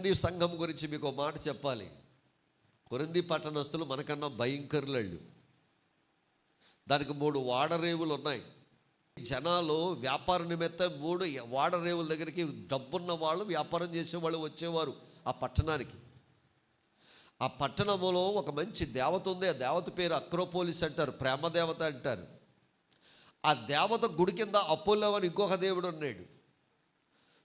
కొరింథీ సంఘం గురించి మీకు ఒక మాట చెప్పాలి. కొరింథీ పట్టణస్తులు మనకన్నా భయంకరులు. దానికి 3 వాడరేవులు ఉన్నాయి. జనాలు వ్యాపార నిమిత్తం 3 వాడరేవుల దగ్గరికి డబ్బున్న వాళ్ళు, వ్యాపారం చేసేవాళ్ళు వచ్చేవారు ఆ పట్టణానికి. ఆ పట్టణంలో ఒక మంచి దేవత ఉంది. ఆ దేవత పేరు అక్రోపోలిస్ అంటారు, ప్రేమ దేవత అంటారు. ఆ దేవత గుడి కింద అపోలో అని ఇంకొక దేవుడు ఉన్నాడు.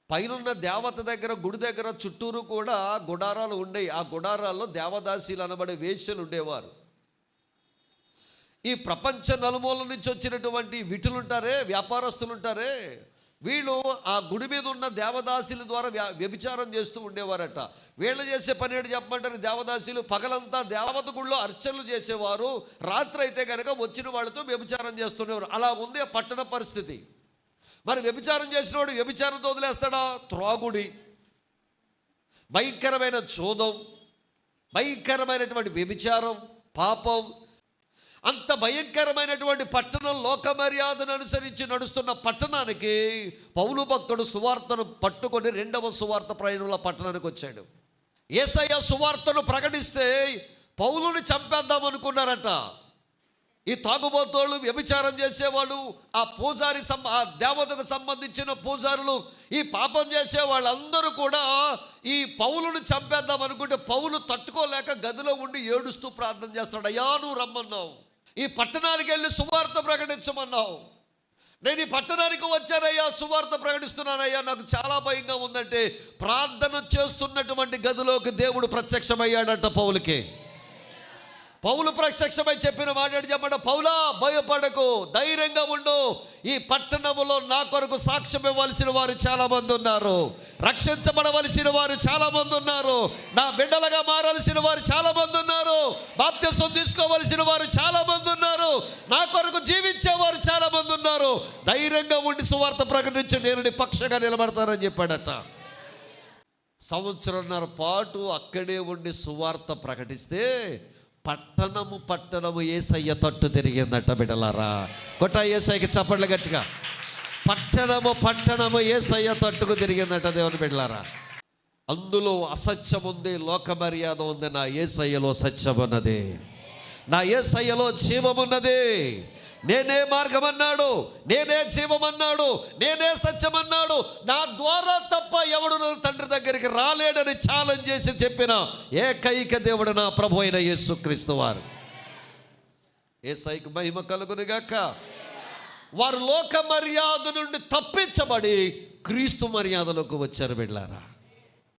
పైనున్న దేవత దగ్గర, గుడి దగ్గర చుట్టూరు కూడా గుడారాలు ఉండేవి. ఆ గుడారాల్లో దేవదాసీలు అనబడే వేశ్యలు ఉండేవారు. ఈ ప్రపంచ నలుమూల నుంచి వచ్చినటువంటి విటులుంటారే, వ్యాపారస్తులు ఉంటారే, వీళ్ళు ఆ గుడి మీద ఉన్న దేవదాసీల ద్వారా వ్యభిచారం చేస్తూ ఉండేవారట. వీళ్ళు చేసే పని ఏంటి చెప్పమంటారు? దేవదాసీలు పగలంతా దేవత గుడిలో అర్చనలు చేసేవారు, రాత్రి అయితే కనుక వచ్చిన వాళ్ళతో వ్యభిచారం చేస్తుండేవారు. అలా ఉంది ఆ పట్టణ పరిస్థితి. మరి వ్యభిచారం చేసినవాడు వ్యభిచారంతో వదిలేస్తాడా? త్రాగుడి, భయంకరమైన చోదం, భయంకరమైనటువంటి వ్యభిచారం, పాపం, అంత భయంకరమైనటువంటి పట్టణం, లోక మర్యాదను అనుసరించి నడుస్తున్న పట్టణానికి పౌలు భక్తుడు సువార్తను పట్టుకొని 2వ సువార్త ప్రయాణంలో పట్టణానికి వచ్చాడు. యేసయ్య సువార్తను ప్రకటిస్తే పౌలుని చంపేద్దాం అనుకున్నారట. ఈ తాగుబోతోళ్ళు, వ్యభిచారం చేసేవాళ్ళు, ఆ పూజారి ఆ దేవతకు సంబంధించిన పూజారులు, ఈ పాపం చేసే వాళ్ళందరూ కూడా ఈ పౌలుని చంపేద్దాం అనుకుంటే పౌలు తట్టుకోలేక గదిలో ఉండి ఏడుస్తూ ప్రార్థన చేస్తాడు. అయ్యా, నువ్వు రమ్మన్నావు, ఈ పట్టణానికి వెళ్ళి సువార్త ప్రకటించమన్నావు, నేను ఈ పట్టణానికి వచ్చానయ్యా, సువార్త ప్రకటిస్తున్నానయ్యా, నాకు చాలా భయంగా ఉందంటే ప్రార్థన చేస్తున్నటువంటి గదిలోకి దేవుడు ప్రత్యక్షమయ్యాడంట పౌలుకి. పౌలు ప్రత్యక్షమై చెప్పిన మాట చెప్పండి, పౌలా భయపడకు, ధైర్యంగా ఉండు, ఈ పట్టణములో నా కొరకు సాక్ష్యం ఇవ్వాల్సిన వారు చాలామంది ఉన్నారు, రక్షించబడవలసిన వారు చాలామంది ఉన్నారు, నా బిడ్డలుగా మారాల్సిన వారు చాలామంది ఉన్నారు, బాప్తిసం తీసుకోవలసిన వారు చాలామంది ఉన్నారు, నా కొరకు జీవించేవారు చాలామంది ఉన్నారు, ధైర్యంగా ఉండి సువార్త ప్రకటించి నేను నీ పక్షంగా నిలబడతానని చెప్పాడట. 1.5 సంవత్సరాల పాటు అక్కడే ఉండి సువార్త ప్రకటిస్తే పట్టణము యేసయ్య తట్టు తిరిగిందట. బిడ్డలారా, కొట్ట యేసయ్యకి చప్పట్లు గట్టిగా. పట్టణము యేసయ్య తట్టుకు తిరిగిందట. దేవుని బిడ్డలారా, అందులో అసత్యం ఉంది, లోక మర్యాద ఉంది. నా యేసయ్యలో సత్యం ఉన్నది, నా యేసయ్యలో జీవమున్నది. నేనే మార్గం అన్నాడు, నేనే జీవం అన్నాడు, నేనే సత్యం అన్నాడు. నా ద్వారా తప్ప ఎవడు తండ్రి దగ్గరికి రాలేడని ఛాలెంజ్ చేసి చెప్పిన ఏకైక దేవుడు నా ప్రభు అయిన యేసుక్రీస్తు వారు. యేసయ్యకు మహిమ కలుగునుగాక. వారు లోక మర్యాద నుండి తప్పించబడి క్రీస్తు మర్యాదలోకి వచ్చారు. బిడ్డలారా,